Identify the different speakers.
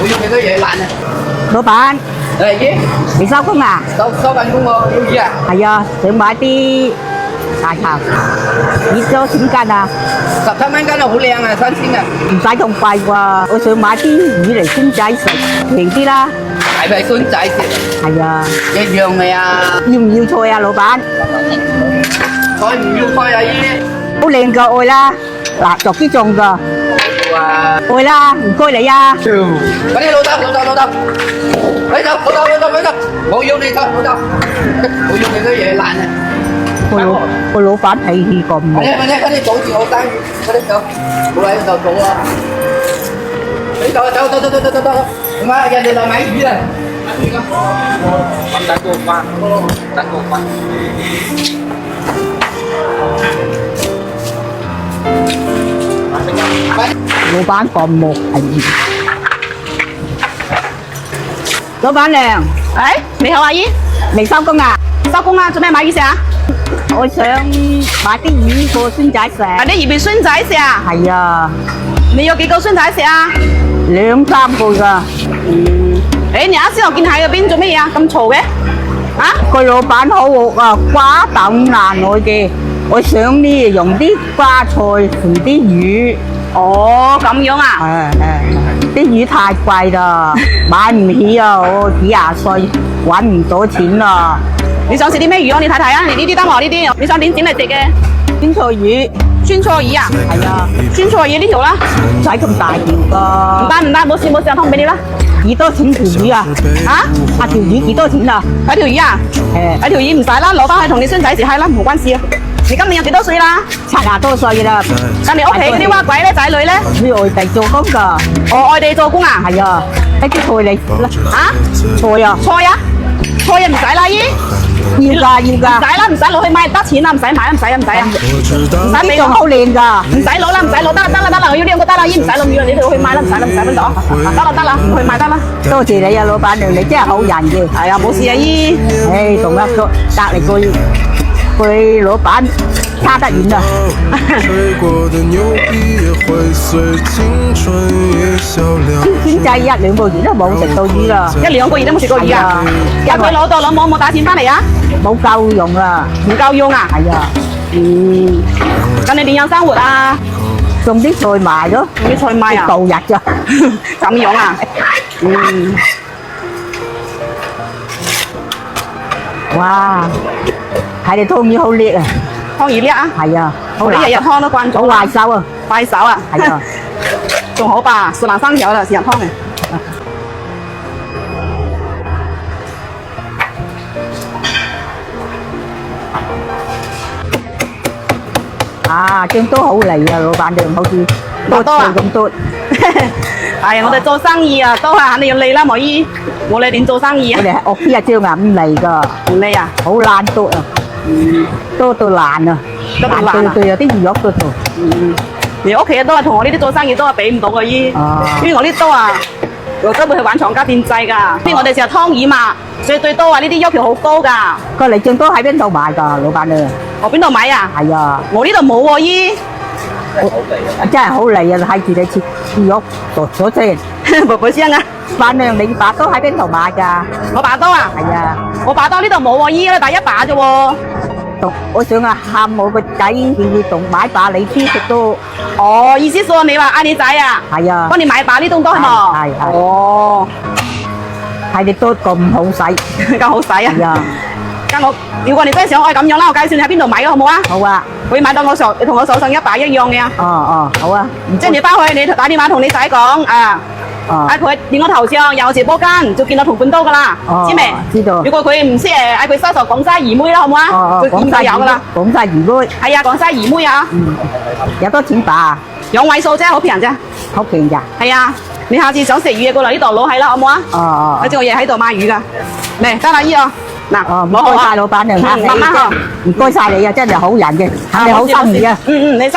Speaker 1: 我要幾多嘢爛啊？
Speaker 2: 老闆，
Speaker 1: 誒姨，
Speaker 2: 你收工啊？
Speaker 1: 收緊工喎，要姨啊？
Speaker 2: 係啊，想買啲大頭，熱咗點斤啊？17
Speaker 1: 蚊斤啊，好靚啊，新鮮啊！
Speaker 2: 唔使咁貴喎，我想買啲魚嚟孫仔食，平啲啦。
Speaker 1: 係咪孫仔食？
Speaker 2: 係啊，
Speaker 1: 一樣嘅呀。
Speaker 2: 要唔要菜啊，老闆？
Speaker 1: 菜唔要菜啊姨。
Speaker 2: 好靚㗎愛啦，嗱，逐啲種㗎。
Speaker 1: 哇！
Speaker 2: 愛啦，唔該你啊。
Speaker 1: 快啲老豆，你走，冇要你走，老豆，冇要你啲嘢爛啊！
Speaker 2: 個老闆脾氣咁
Speaker 1: 快啲阻住我生意，快啲走，冇喺度做啊！你走，點解人哋嚟買魚啊？等過關。
Speaker 2: 老闆咁木係。老闆娘，
Speaker 3: 哎，你好阿姨，
Speaker 2: 未收工啊？
Speaker 3: 收工啦，做咩買魚食啊？
Speaker 2: 我想買啲魚過孫仔食。
Speaker 3: 買啲魚俾孫仔食啊？
Speaker 2: 係啊，
Speaker 3: 你有幾個孫仔食啊？
Speaker 2: 2、3個㗎。
Speaker 3: 誒，你啱先我見喺嗰邊做乜嘢啊？咁嘈嘅？啊？
Speaker 2: 個老闆好惡啊，瓜豆爛我嘅。我想呢用啲瓜菜同啲魚。
Speaker 3: 哦，咁樣啊？
Speaker 2: 啲魚太貴啦，買唔起啊！我幾廿歲揾唔到錢啦。
Speaker 3: 你想食啲咩魚啊？你睇睇啊！你呢啲得我呢啲，你想點整嚟食嘅？
Speaker 2: 酸菜魚，
Speaker 3: 酸菜魚啊？
Speaker 2: 係啊，
Speaker 3: 酸菜魚呢條啦，
Speaker 2: 唔使咁大條
Speaker 3: 唔
Speaker 2: 㗎。
Speaker 3: 得，冇事，湯俾你啦。
Speaker 2: 幾多錢條魚啊？
Speaker 3: 啊？
Speaker 2: 條魚幾多錢啊？
Speaker 3: 睇條魚啊？睇條魚唔使啦，攞翻去同你孫仔食係啦，冇關事啊。你今年有幾多歲啦
Speaker 2: ？70多歲啦。
Speaker 3: 咁你屋企嗰啲蛙鬼咧、仔女咧？
Speaker 2: 去外地做工㗎。
Speaker 3: 哦，外地做工啊？
Speaker 2: 係啊，一啲菜你
Speaker 3: 啊？
Speaker 2: 菜啊？
Speaker 3: 菜啊？菜啊唔使啦姨。
Speaker 2: 要㗎。
Speaker 3: 唔使啦，唔使攞去買得錢啦，唔使買啦，唔使啊，唔使俾我
Speaker 2: 好靚㗎。
Speaker 3: 唔使攞啦，唔使攞得啦，我要呢個得啦，姨唔使攞，要你去買啦，唔使邊度啊？得啦，唔去買得啦。
Speaker 2: 多謝你啊，老闆娘，你真係好人嘅。
Speaker 3: 係啊，冇事啊姨。
Speaker 2: 唉，同一個隔離個老闆差得遠啊。孫仔1、2個月都冇食到魚啦。
Speaker 3: 1、2個月都冇食過魚啊？入佢攞到攞冇帶錢翻嚟啊？
Speaker 2: 冇夠用啊！
Speaker 3: 唔夠用啊？
Speaker 2: 係啊。
Speaker 3: 咁你點樣生活啊？
Speaker 2: 種啲菜賣咯。
Speaker 3: 種啲菜賣啊？
Speaker 2: 度日咋？
Speaker 3: 咁樣啊？
Speaker 2: 哇！睇你湯魚好叻啊！
Speaker 3: 湯魚叻啊？
Speaker 2: 係啊，
Speaker 3: 你日日湯都慣咗。
Speaker 2: 好壞手啊！
Speaker 3: 快手啊！
Speaker 2: 係啊，
Speaker 3: 仲好吧？熟爛生條啦，成日湯嘅。
Speaker 2: 啊，張都好嚟啊，老闆娘好似多菜咁多。
Speaker 3: 係啊，我哋做生意啊，都係肯定要嚟啦，莫姨。冇你點做生意啊？
Speaker 2: 我哋係屋企啊，張啊唔嚟㗎，
Speaker 3: 唔嚟啊？
Speaker 2: 好爛多啊，多到爛啊，爛對有啲魚肉嗰度。
Speaker 3: 你屋企都係同我呢啲做生意都係比唔到嘅姨，因為我呢都啊，我都會去玩廠家電製㗎。因為我哋成日湯魚嘛，所以最多啊呢啲要求好高㗎。
Speaker 2: 個嚟醬都喺邊度買㗎，老闆娘？
Speaker 3: 我邊度買啊？
Speaker 2: 係啊，
Speaker 3: 我呢度冇喎姨。
Speaker 2: 真係好嚟啊！睇住你切魚肉剁咗先，
Speaker 3: 寶寶聲啊！
Speaker 2: 闆娘，你把刀喺邊度買㗎？
Speaker 3: 我把刀啊？
Speaker 2: 係啊，
Speaker 3: 我把刀呢度冇喎姨，第一把啫喎。
Speaker 2: 我想啊，喊我個仔要同買把你先食都。
Speaker 3: 哦，意思說你話嗌你仔啊？
Speaker 2: 係啊，
Speaker 3: 幫你買把呢種刀係冇？
Speaker 2: 係。
Speaker 3: 哦，
Speaker 2: 睇你都咁好使，
Speaker 3: 咁好使啊！
Speaker 2: 係啊。
Speaker 3: 咁如果你真係想愛咁樣啦，我介紹你喺邊度買嘅好冇啊？
Speaker 2: 好啊。
Speaker 3: 可以買到我手上一把一樣嘅啊。
Speaker 2: 好啊。
Speaker 3: 即係你翻去，你打電話同你仔講啊。嗌佢點我頭像有直播間，就見到同伴刀噶啦，知未？
Speaker 2: 知道。
Speaker 3: 如果佢唔識嗌佢搜索廣西姨妹啦，好唔好啊？佢見就有噶啦。
Speaker 2: 廣西姨妹。
Speaker 3: 係啊，廣西姨妹啊。
Speaker 2: 有多錢把啊
Speaker 3: ？2位數啫，好平啫。
Speaker 2: 好平㗎。
Speaker 3: 係啊，你下次想食魚嘅過嚟呢度攞係啦，好唔好啊？反正我日日喺度賣魚㗎。嚟得啦，姨啊。嗱，
Speaker 2: 唔該晒老闆娘，
Speaker 3: 慢慢學。
Speaker 2: 唔該晒你啊，真係好人嘅，係咪好生意啊？
Speaker 3: 你